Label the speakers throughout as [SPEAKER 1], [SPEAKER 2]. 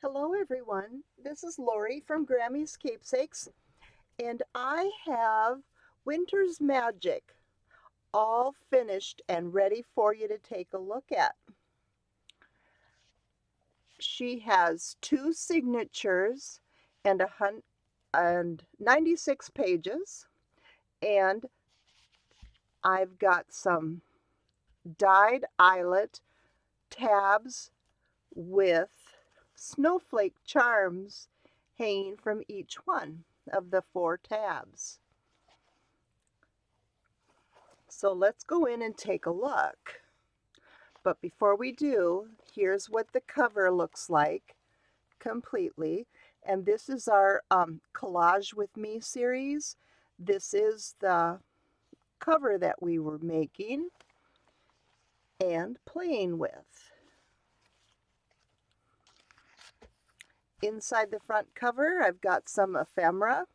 [SPEAKER 1] Hello everyone, this is Lori from Grammy's Keepsakes, and I have Winter's Magic all finished and ready for you to take a look at. She has two signatures and 96 pages, and I've got some dyed eyelet tabs with snowflake charms hanging from each one of the four tabs. So let's go in and take a look. But before we do, here's what the cover looks like completely. And this is our Collage With Me series. This is the cover that we were making and playing with. Inside the front cover, I've got some ephemera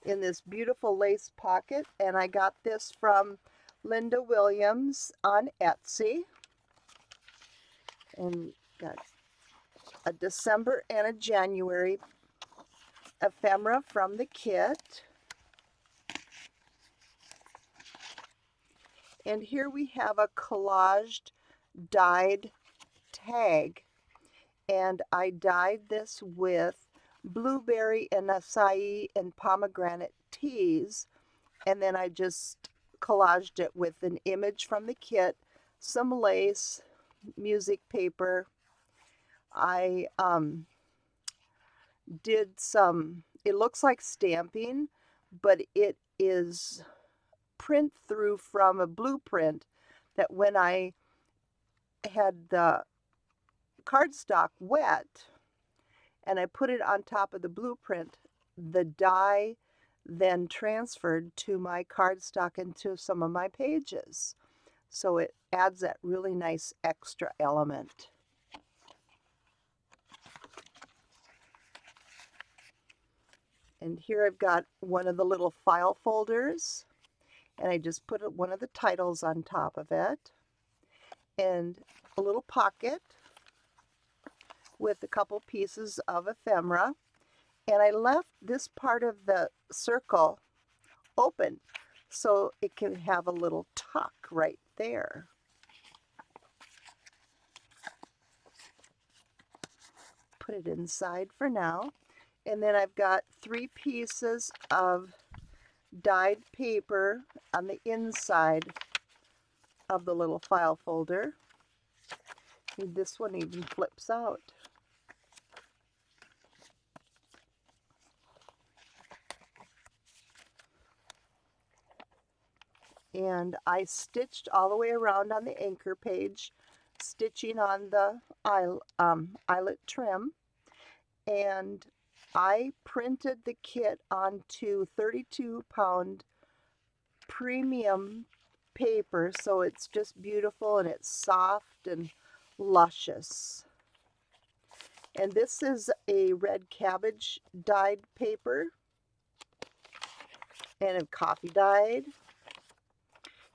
[SPEAKER 1] in this beautiful lace pocket, and I got this from Linda Williams on Etsy. And got a December and a January ephemera from the kit. And here we have a collaged dyed tag. And I dyed this with blueberry and acai and pomegranate teas. And then I just collaged it with an image from the kit, some lace, music paper. I did some, it looks like stamping, but it is print through from a blueprint that when I had the cardstock wet and I put it on top of the blueprint, the dye then transferred to my cardstock and to some of my pages. So it adds that really nice extra element. And here I've got one of the little file folders, and I just put one of the titles on top of it, and a little pocket with a couple pieces of ephemera, and I left this part of the circle open so it can have a little tuck right there. Put it inside for now. And then I've got 3 pieces of dyed paper on the inside of the little file folder. And this one even flips out. And I stitched all the way around on the anchor page, stitching on the eyelet trim. And I printed the kit onto 32-pound premium paper, so it's just beautiful and it's soft and luscious. And this is a red cabbage dyed paper and a coffee dyed.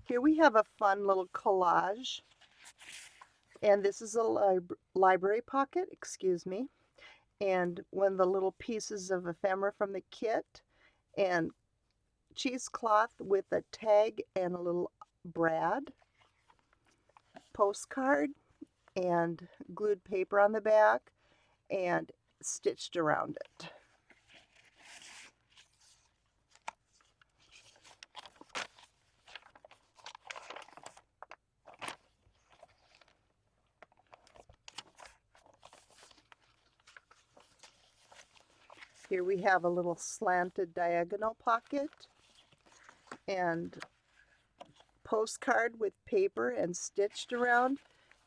[SPEAKER 1] Here we have a fun little collage, and this is a library pocket, excuse me, and one of the little pieces of ephemera from the kit, and cheesecloth with a tag and a little brad, postcard, and glued paper on the back, and stitched around it. Here we have a little slanted diagonal pocket and postcard with paper and stitched around.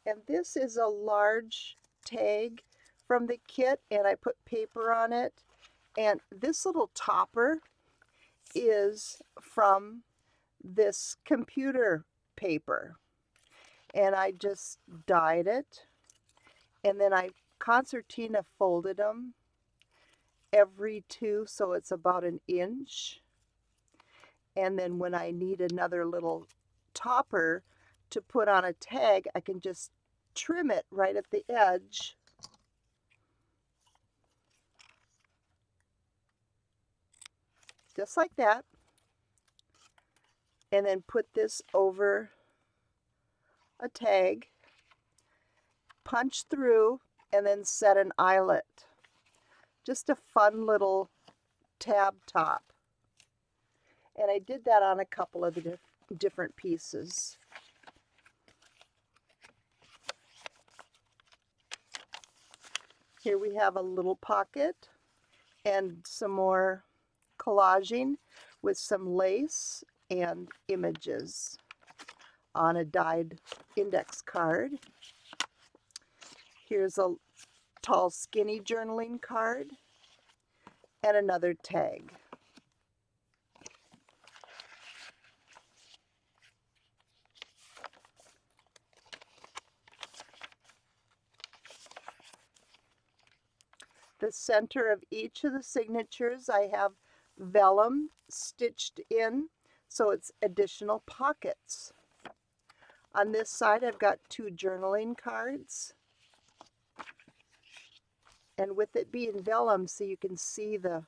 [SPEAKER 1] And this is a large tag from the kit, and I put paper on it. And this little topper is from this computer paper. And I just dyed it. And then I concertina folded them every 2, so it's about an inch. And then when I need another little topper to put on a tag, I can just trim it right at the edge just like that. And then put this over a tag, punch through, and then set an eyelet. Just a fun little tab top. And I did that on a couple of the different pieces. Here we have a little pocket and some more collaging with some lace and images on a dyed index card. Here's a tall, skinny journaling card and another tag. The center of each of the signatures I have vellum stitched in, so it's additional pockets. On this side I've got 2 journaling cards, and with it being vellum, so you can see the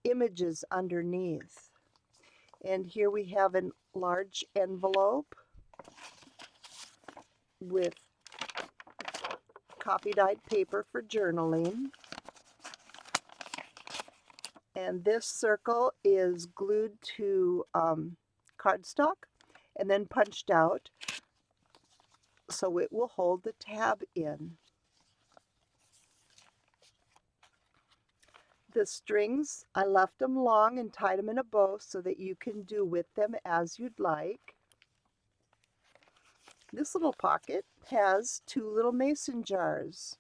[SPEAKER 1] images underneath. And here we have a large envelope with copy dyed paper for journaling. And this circle is glued to cardstock and then punched out so it will hold the tab in. The strings, I left them long and tied them in a bow so that you can do with them as you'd like. This little pocket has 2 little mason jars,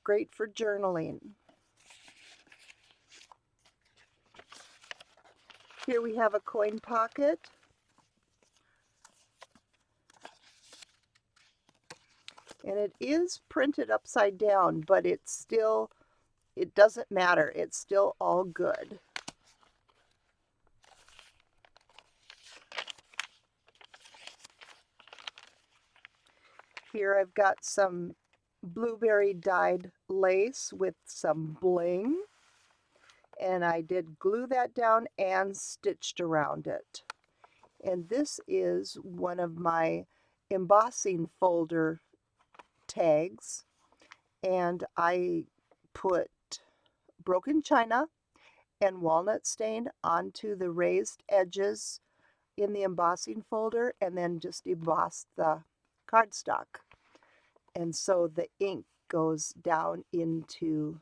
[SPEAKER 1] great for journaling. Here we have a coin pocket. And it is printed upside down, but it doesn't matter. It's still all good. Here I've got some blueberry dyed lace with some bling. And I did glue that down and stitched around it. And this is one of my embossing folder tags. And I put broken china and walnut stain onto the raised edges in the embossing folder and then just embossed the cardstock. And so the ink goes down into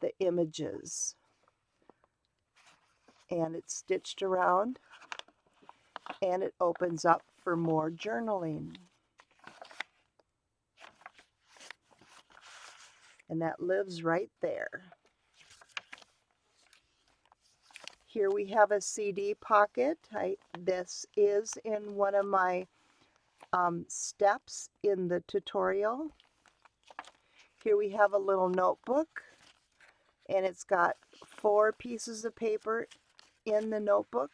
[SPEAKER 1] the images. And it's stitched around and it opens up for more journaling. And that lives right there. Here we have a CD pocket. This is in one of my steps in the tutorial. Here we have a little notebook, and it's got 4 pieces of paper in the notebook,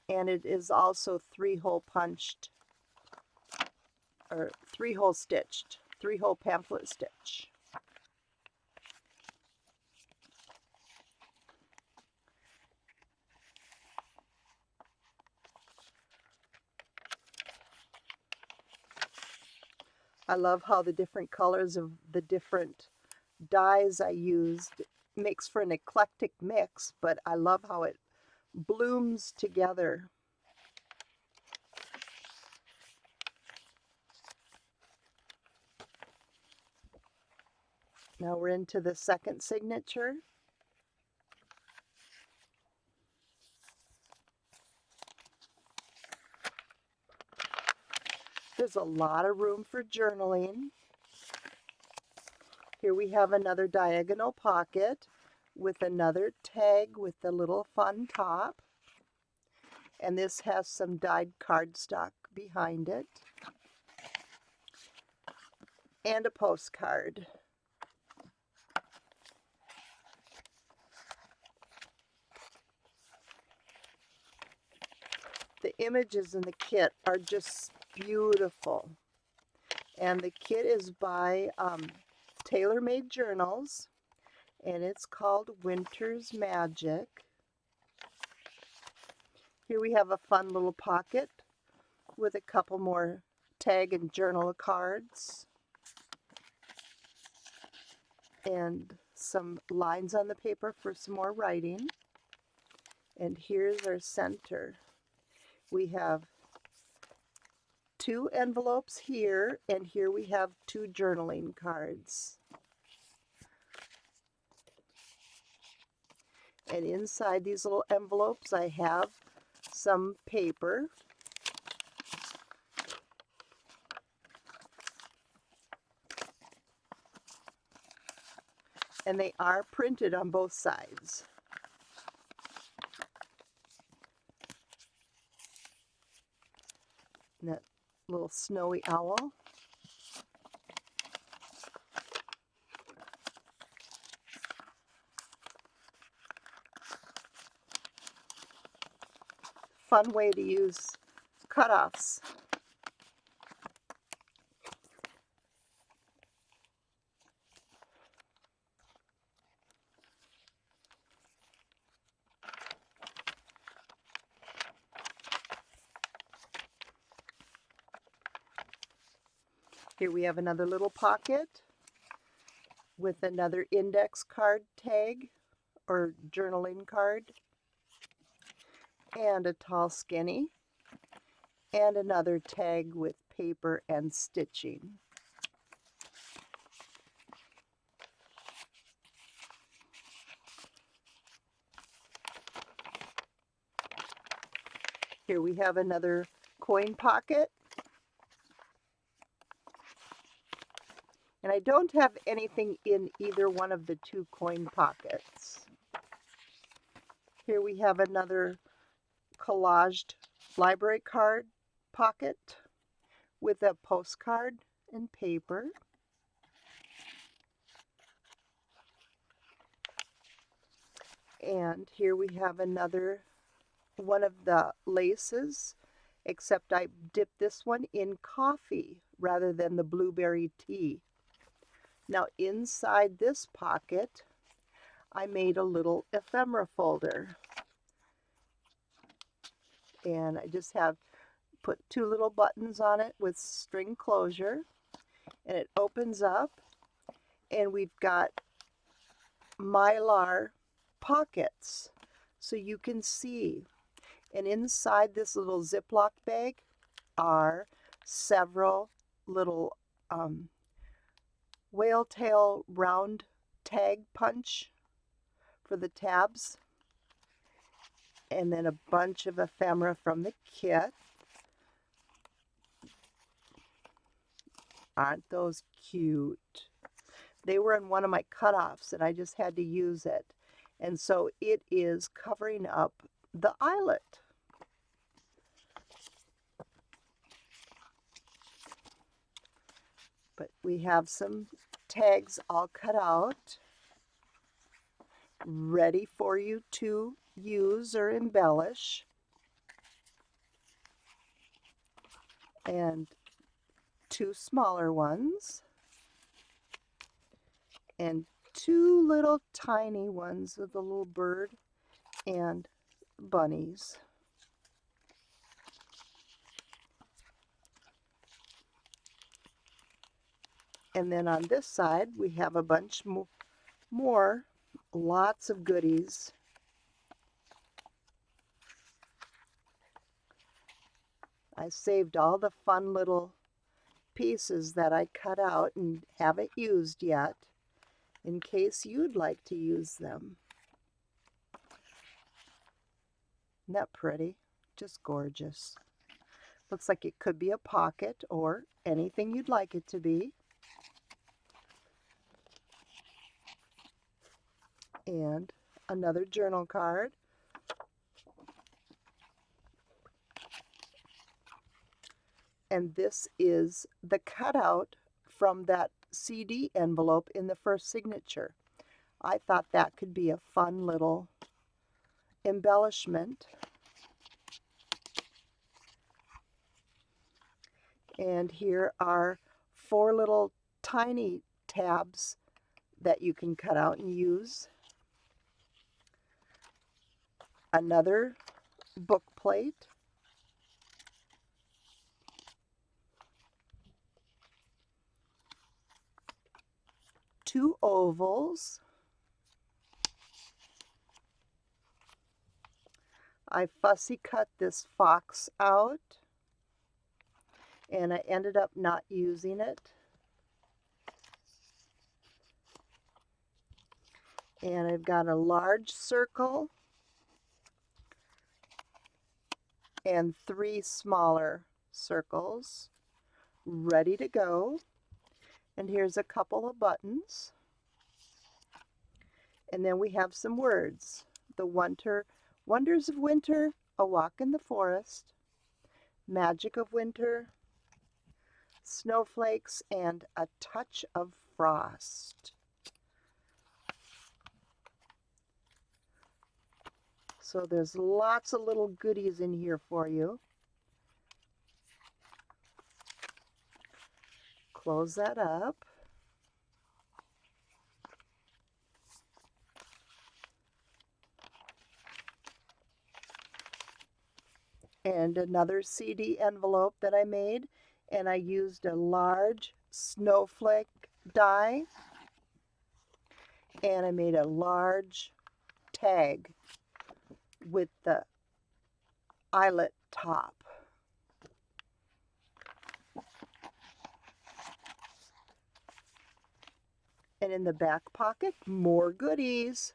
[SPEAKER 1] and it is also 3-hole punched, or 3-hole stitched, 3-hole pamphlet stitch. I love how the different colors of the different dyes I used makes for an eclectic mix, but I love how it blooms together. Now we're into the second signature. There's a lot of room for journaling. Here we have another diagonal pocket with another tag with a little fun top. And this has some dyed cardstock behind it. And a postcard. The images in the kit are just beautiful. And the kit is by Tailor Made Journals. and it's called Winter's Magic. Here we have a fun little pocket with a couple more tag and journal cards and some lines on the paper for some more writing. And here's our center. We have 2 envelopes here, and here we have 2 journaling cards. And inside these little envelopes I have some paper. And they are printed on both sides. And that little snowy owl. Fun way to use cutoffs. Here we have another little pocket with another index card tag or journaling card, and a tall skinny, and another tag with paper and stitching. Here we have another coin pocket. And I don't have anything in either one of the 2 coin pockets. Here we have another collaged library card pocket with a postcard and paper. And here we have another one of the laces, except I dipped this one in coffee rather than the blueberry tea. Now inside this pocket, I made a little ephemera folder. And I just have put 2 little buttons on it with string closure. And it opens up, and we've got mylar pockets so you can see. And inside this little Ziploc bag are several little whale tail round tag punch for the tabs, and then a bunch of ephemera from the kit. Aren't those cute? They were in one of my cutoffs and I just had to use it. And so it is covering up the eyelet. But we have some tags all cut out, ready for you to use or embellish. And 2 smaller ones. And 2 little tiny ones with a little bird and bunnies. And then on this side, we have a bunch more, lots of goodies. I saved all the fun little pieces that I cut out and haven't used yet, in case you'd like to use them. Isn't that pretty? Just gorgeous. Looks like it could be a pocket or anything you'd like it to be. And another journal card. And this is the cutout from that CD envelope in the first signature. I thought that could be a fun little embellishment. And here are 4 little tiny tabs that you can cut out and use. Another book plate. Two ovals. I fussy cut this fox out, and I ended up not using it. And I've got a large circle and 3 smaller circles ready to go. And here's a couple of buttons. And then we have some words. The Wonders of Winter, A Walk in the Forest, Magic of Winter, Snowflakes, and A Touch of Frost. So there's lots of little goodies in here for you. Close that up. And another CD envelope that I made, and I used a large snowflake die, and I made a large tag with the eyelet top. And in the back pocket, more goodies.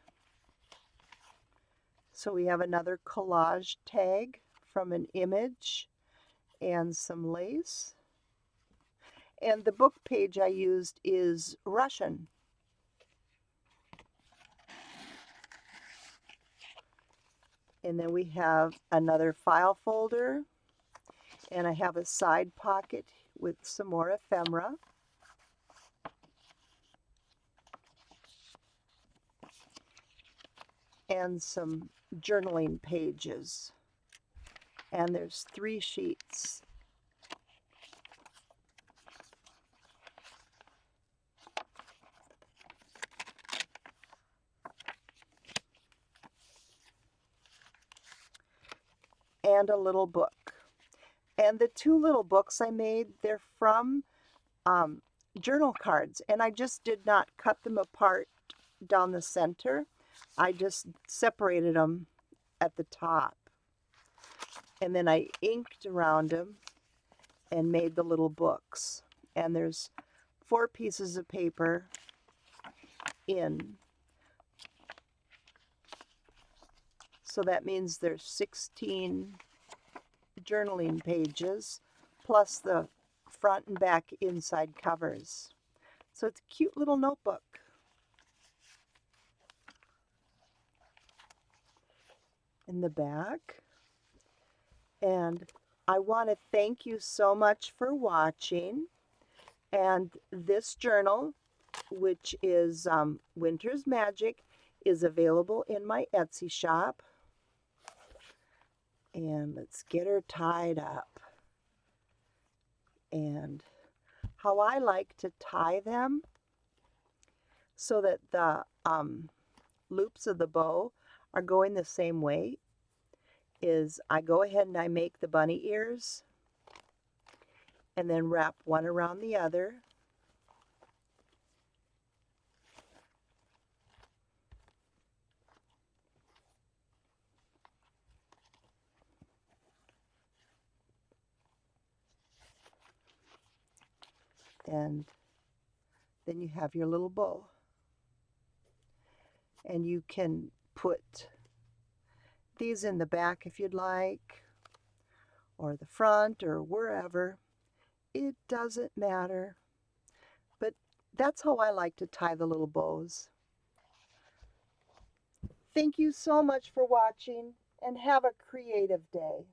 [SPEAKER 1] So we have another collage tag from an image and some lace. And the book page I used is Russian. And then we have another file folder, and I have a side pocket with some more ephemera. And some journaling pages. And there's 3 sheets. And a little book. And the 2 little books I made, they're from journal cards. And I just did not cut them apart down the center. I just separated them at the top. And then I inked around them and made the little books. And there's 4 pieces of paper in. So that means there's 16 journaling pages, plus the front and back inside covers. So it's a cute little notebook. In the back. And I want to thank you so much for watching. And this journal, which is Winter's Magic, is available in my Etsy shop. And let's get her tied up. And how I like to tie them so that the loops of the bow are going the same way is I go ahead and I make the bunny ears and then wrap one around the other. And then you have your little bow. And you can put these in the back if you'd like, or the front, or wherever. It doesn't matter. But that's how I like to tie the little bows. Thank you so much for watching, and have a creative day.